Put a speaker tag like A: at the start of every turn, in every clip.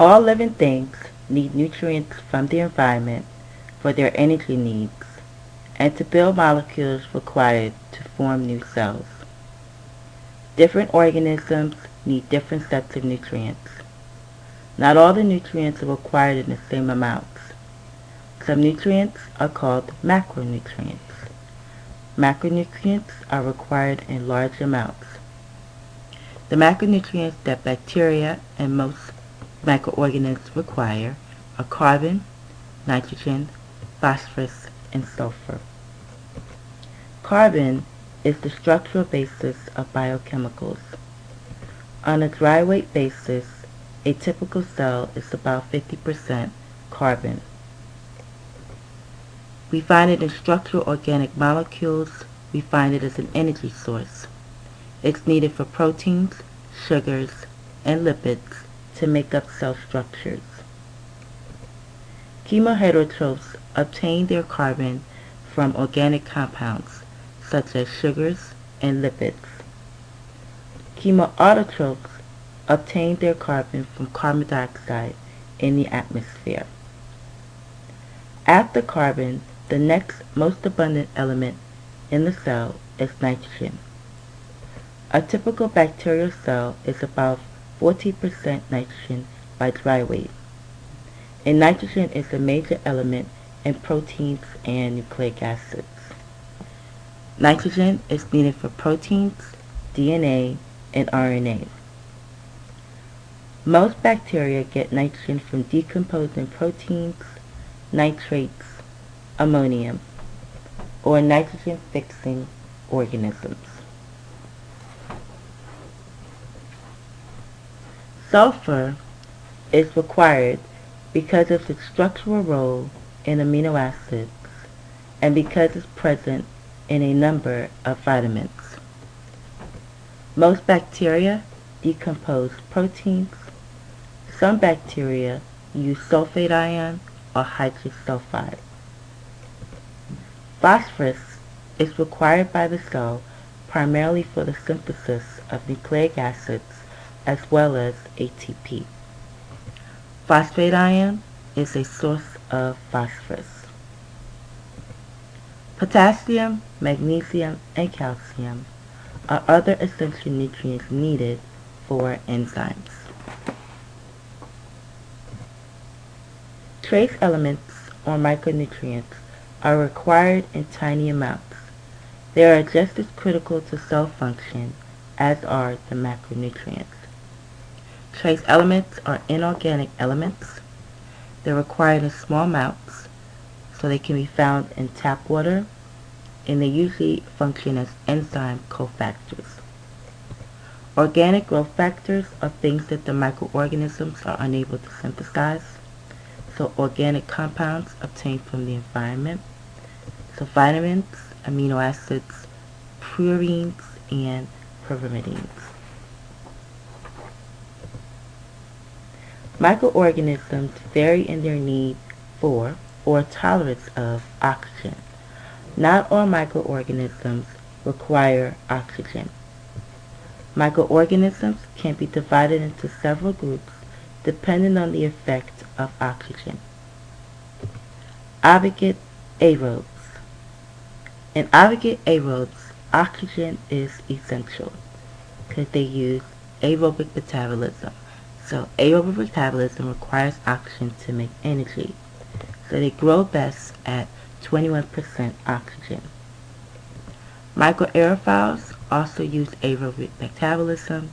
A: All living things need nutrients from the environment for their energy needs and to build molecules required to form new cells. Different organisms need different sets of nutrients. Not all the nutrients are required in the same amounts. Some nutrients are called macronutrients. Macronutrients are required in large amounts. The macronutrients that bacteria and most microorganisms require are carbon, nitrogen, phosphorus, and sulfur. Carbon is the structural basis of biochemicals. On a dry weight basis, a typical cell is about 50% carbon. We find it in structural organic molecules. We find it as an energy source. It's needed for proteins, sugars, and lipids to make up cell structures. Chemoheterotrophs obtain their carbon from organic compounds, such as sugars and lipids. Chemoautotrophs obtain their carbon from carbon dioxide in the atmosphere. After carbon, the next most abundant element in the cell is nitrogen. A typical bacterial cell is about 40% nitrogen by dry weight. And nitrogen is a major element in proteins and nucleic acids. Nitrogen is needed for proteins, DNA, and RNA. Most bacteria get nitrogen from decomposing proteins, nitrates, ammonium, or nitrogen-fixing organisms. Sulfur is required because of its structural role in amino acids and because it's present in a number of vitamins. Most bacteria decompose proteins. Some bacteria use sulfate ion or hydrous sulfide. Phosphorus is required by the cell primarily for the synthesis of nucleic acids as well as ATP. Phosphate ion is a source of phosphorus. Potassium, magnesium, and calcium are other essential nutrients needed for enzymes. Trace elements or micronutrients are required in tiny amounts. They are just as critical to cell function as are the macronutrients. Trace elements are inorganic elements. They're required in small amounts, so they can be found in tap water, and they usually function as enzyme cofactors. Organic growth factors are things that the microorganisms are unable to synthesize. So organic compounds obtained from the environment. So vitamins, amino acids, purines, and pyrimidines. Microorganisms vary in their need for or tolerance of oxygen. Not all microorganisms require oxygen. Microorganisms can be divided into several groups depending on the effect of oxygen. Obligate aerobes. In obligate aerobes, oxygen is essential because they use aerobic metabolism. So aerobic metabolism requires oxygen to make energy. So they grow best at 21% oxygen. Microaerophiles also use aerobic metabolism,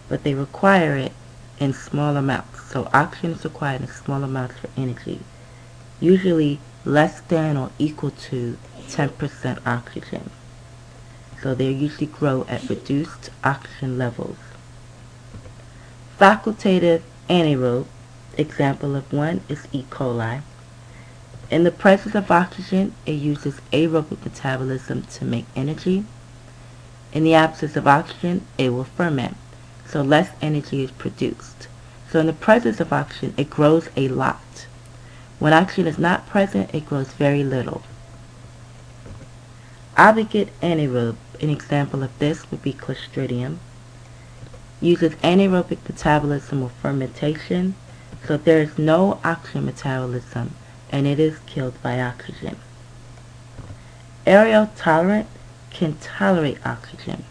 A: but they require it in small amounts. So oxygen is required in small amounts for energy, usually less than or equal to 10% oxygen. So they usually grow at reduced oxygen levels. Facultative anaerobe, example of one is E. coli. In the presence of oxygen, it uses aerobic metabolism to make energy. In the absence of oxygen, it will ferment, so less energy is produced. So in the presence of oxygen, it grows a lot. When oxygen is not present, it grows very little. Obligate anaerobe, an example of this would be Clostridium. Uses anaerobic metabolism or fermentation So there is no oxygen metabolism, and it is killed by oxygen. Aerosol tolerant can tolerate oxygen.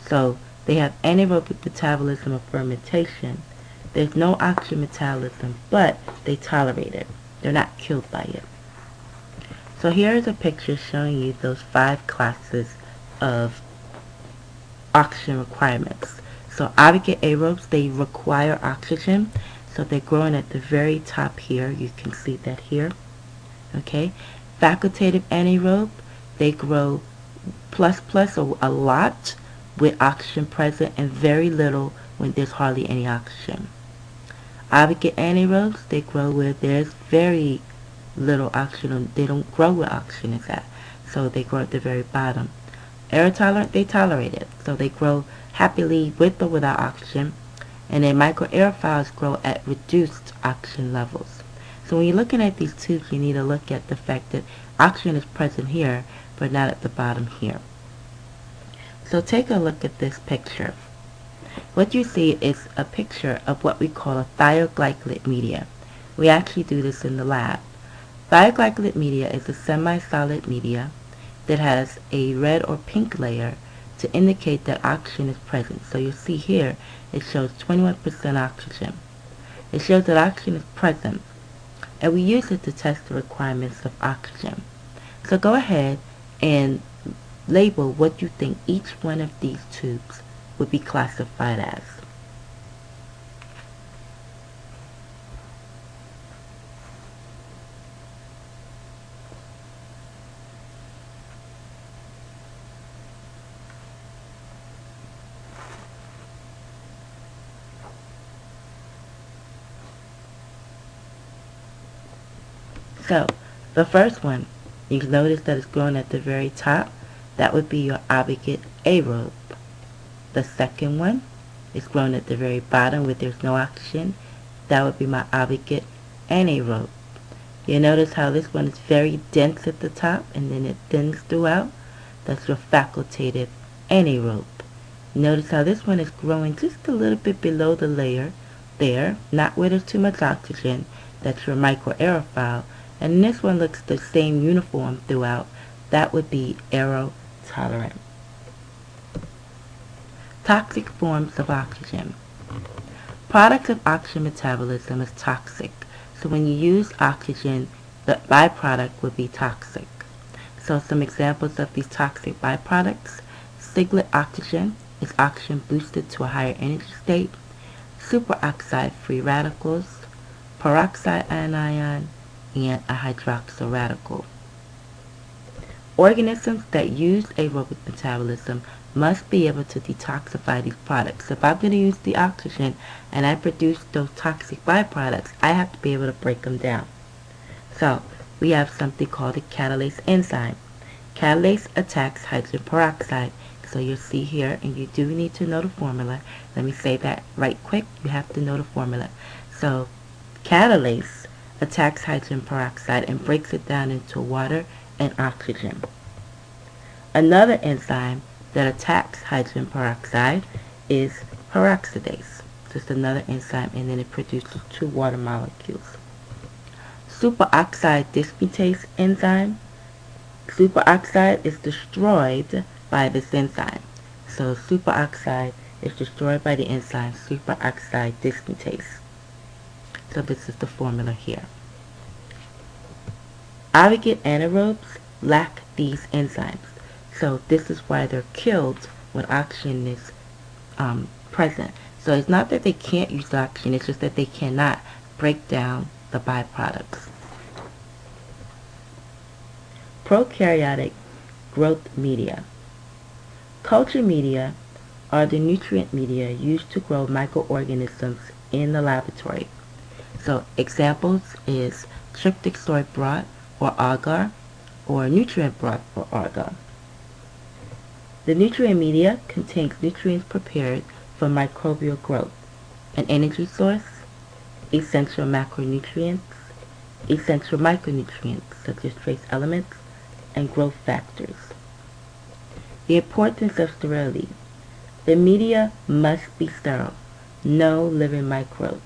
A: So they have anaerobic metabolism or fermentation. There's no oxygen metabolism, but they tolerate it. They're not killed by it. So here is a picture showing you those 5 classes of oxygen requirements. So obligate aerobes, they require oxygen. So they're growing at the very top here. You can see that here. Okay. Facultative anaerobe, they grow plus or a lot with oxygen present and very little when there's hardly any oxygen. Obligate anaerobes, they grow where there's very little oxygen. They don't grow where oxygen is at. So they grow at the very bottom. Air tolerant, they tolerate it. So they grow happily with or without oxygen. And then microaerophiles grow at reduced oxygen levels. So when you're looking at these tubes, you need to look at the fact that oxygen is present here, but not at the bottom here. So take a look at this picture. What you see is a picture of what we call a thioglycolate media. We actually do this in the lab. Thioglycolate media is a semi-solid media that has a red or pink layer to indicate that oxygen is present. So you'll see here it shows 21% oxygen. It shows that oxygen is present, and we use it to test the requirements of oxygen. So go ahead and label what you think each one of these tubes would be classified as. So, the first one, you can notice that it's growing at the very top. That would be your obligate aerobe. The second one is growing at the very bottom where there's no oxygen. That would be my obligate anaerobe. You notice how this one is very dense at the top and then it thins throughout. That's your facultative anaerobe. Notice how this one is growing just a little bit below the layer there, not where there's too much oxygen. That's your microaerophile. And this one looks the same uniform throughout. That would be aerotolerant. Toxic forms of oxygen. Products of oxygen metabolism is toxic. So when you use oxygen, the byproduct would be toxic. So some examples of these toxic byproducts: singlet oxygen is oxygen boosted to a higher energy state, superoxide free radicals, peroxide anion, and a hydroxyl radical. Organisms that use aerobic metabolism must be able to detoxify these products. So if I'm going to use the oxygen and I produce those toxic byproducts, I have to be able to break them down. So we have something called a catalase enzyme. Catalase attacks hydrogen peroxide. So you'll see here, and you do need to know the formula. Let me say that right quick. You have to know the formula. So catalase attacks hydrogen peroxide and breaks it down into water and oxygen. Another enzyme that attacks hydrogen peroxide is peroxidase. Just another enzyme, and then it produces 2 water molecules. Superoxide dismutase enzyme. Superoxide is destroyed by this enzyme. So superoxide is destroyed by the enzyme superoxide dismutase. So this is the formula here. Obligate anaerobes lack these enzymes. So this is why they're killed when oxygen is present. So it's not that they can't use oxygen, it's just that they cannot break down the byproducts. Prokaryotic growth media. Culture media are the nutrient media used to grow microorganisms in the laboratory. So examples is tryptic soy broth or agar, or nutrient broth or agar. The nutrient media contains nutrients prepared for microbial growth, an energy source, essential macronutrients, essential micronutrients such as trace elements, and growth factors. The importance of sterility. The media must be sterile. No living microbes.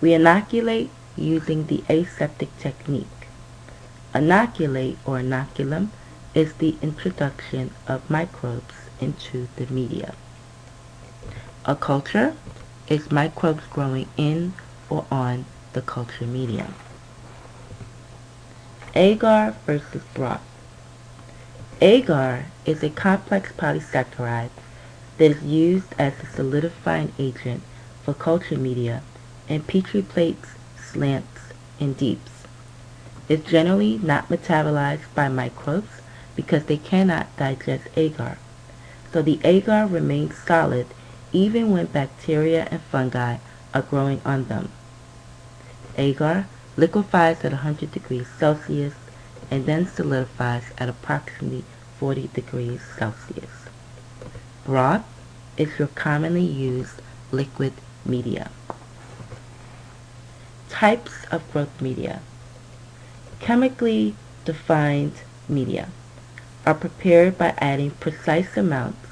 A: We inoculate using the aseptic technique. Inoculate or inoculum is the introduction of microbes into the media. A culture is microbes growing in or on the culture medium. Agar versus broth. Agar is a complex polysaccharide that is used as a solidifying agent for culture media in petri plates, slants, and deeps. It's generally not metabolized by microbes because they cannot digest agar, so the agar remains solid even when bacteria and fungi are growing on them. Agar liquefies at 100 degrees Celsius and then solidifies at approximately 40 degrees Celsius. Broth is your commonly used liquid media. Types of growth media. Chemically defined media are prepared by adding precise amounts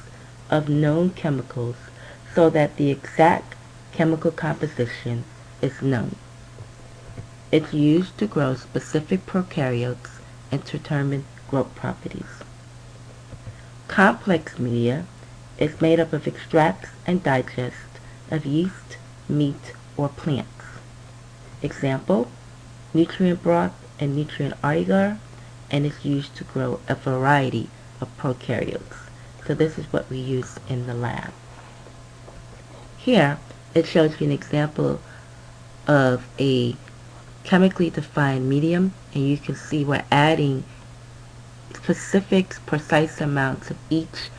A: of known chemicals so that the exact chemical composition is known. It's used to grow specific prokaryotes and to determine growth properties. Complex media is made up of extracts and digests of yeast, meat, or plants. Example, nutrient broth and nutrient agar, and is used to grow a variety of prokaryotes. So this is what we use in the lab. Here, it shows you an example of a chemically defined medium, and you can see we're adding specific, precise amounts of each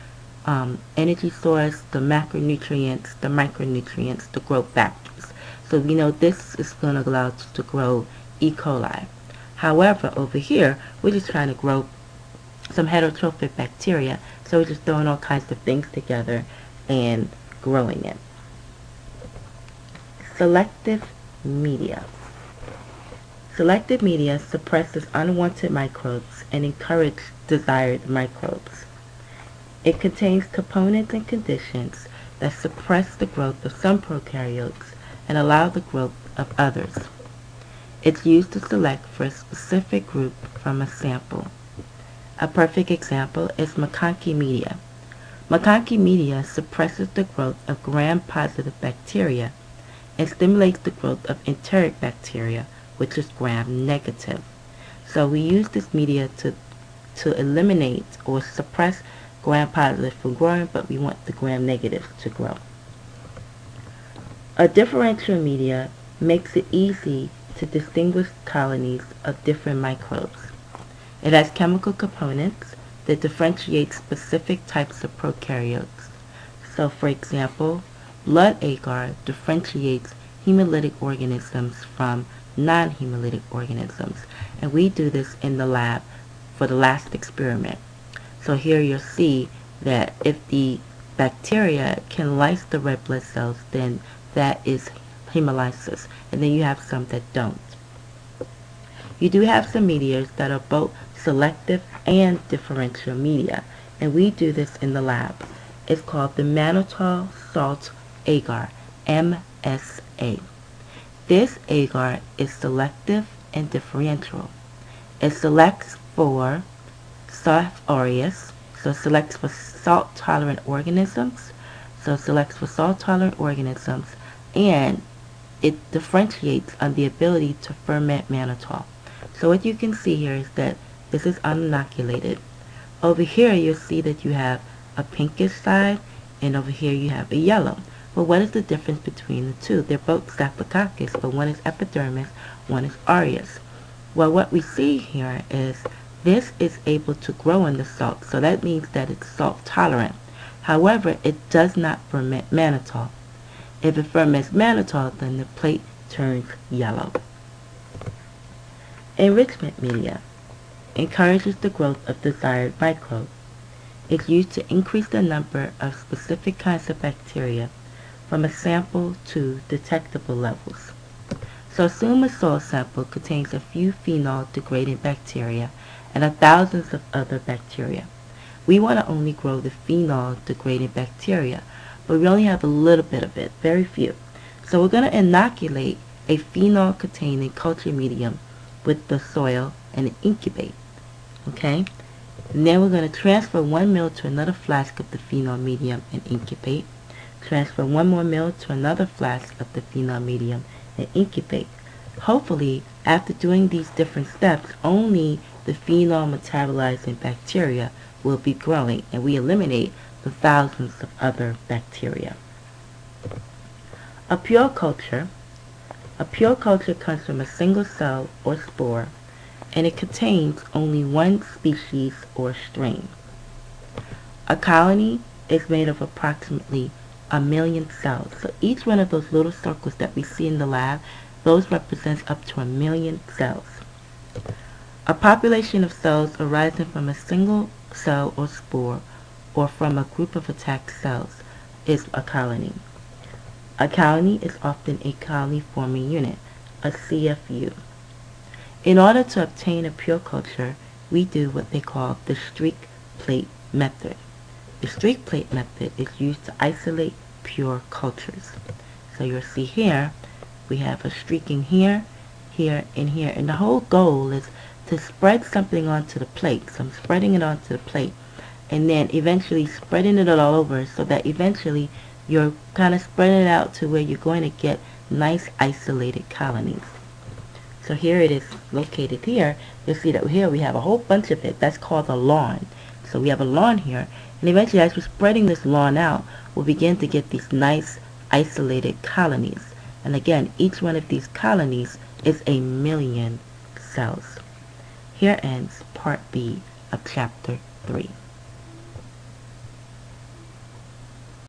A: energy source, the macronutrients, the micronutrients, the growth factors. So we know this is going to allow us to grow E. coli. However, over here, we're just trying to grow some heterotrophic bacteria, so we're just throwing all kinds of things together and growing it. Selective media. Selective media suppresses unwanted microbes and encourages desired microbes. It contains components and conditions that suppress the growth of some prokaryotes and allow the growth of others. It's used to select for a specific group from a sample. A perfect example is McConkey media. McConkey media suppresses the growth of gram-positive bacteria and stimulates the growth of enteric bacteria, which is gram-negative. So we use this media to eliminate or suppress gram-positive from growing, but we want the gram-negative to grow. A differential media makes it easy to distinguish colonies of different microbes. It has chemical components that differentiate specific types of prokaryotes. So for example, blood agar differentiates hemolytic organisms from non-hemolytic organisms, and we do this in the lab for the last experiment. So here you'll see that if the bacteria can lyse the red blood cells, then that is hemolysis, and then you have some that don't. You do have some medias that are both selective and differential media, and we do this in the lab. It's called the mannitol salt agar, MSA. This agar is selective and differential. It selects for Staph aureus, so it selects for salt-tolerant organisms, and it differentiates on the ability to ferment mannitol. So what you can see here is that this is uninoculated. Over here you'll see that you have a pinkish side, and over here you have a yellow. Well, what is the difference between the two? They're both Staphylococcus, but one is epidermis, one is aureus. Well, what we see here is this is able to grow in the salt, so that means that it's salt tolerant. However, it does not ferment mannitol. If it ferments mannitol, then the plate turns yellow. Enrichment media encourages the growth of desired microbes. It's used to increase the number of specific kinds of bacteria from a sample to detectable levels. So assume a soil sample contains a few phenol-degrading bacteria and thousands of other bacteria. We want to only grow the phenol-degrading bacteria, but we only have a little bit of it, very few. So we're going to inoculate a phenol-containing culture medium with the soil and incubate. Okay? And then we're going to transfer 1 ml to another flask of the phenol medium and incubate. Transfer 1 more ml to another flask of the phenol medium and incubate. Hopefully, after doing these different steps, only the phenol metabolizing bacteria will be growing, and we eliminate the thousands of other bacteria. A pure culture comes from a single cell or spore, and it contains only one species or strain. A colony is made of approximately 1,000,000 cells. So each one of those little circles that we see in the lab, those represents up to 1,000,000 cells. A population of cells arising from a single cell or spore or from a group of attacked cells is a colony. A colony is often a colony-forming unit, a CFU. In order to obtain a pure culture, we do what they call the streak plate method. The streak plate method is used to isolate pure cultures. So you'll see here, we have a streaking here, here, and here. And the whole goal is to spread something onto the plate. So I'm spreading it onto the plate, and then eventually spreading it all over so that eventually you're kind of spreading it out to where you're going to get nice isolated colonies. So here it is located here. You'll see that here we have a whole bunch of it. That's called a lawn. So we have a lawn here, and eventually as we're spreading this lawn out, we'll begin to get these nice isolated colonies. And again, each one of these colonies is 1,000,000 cells. Here ends part B of chapter 3.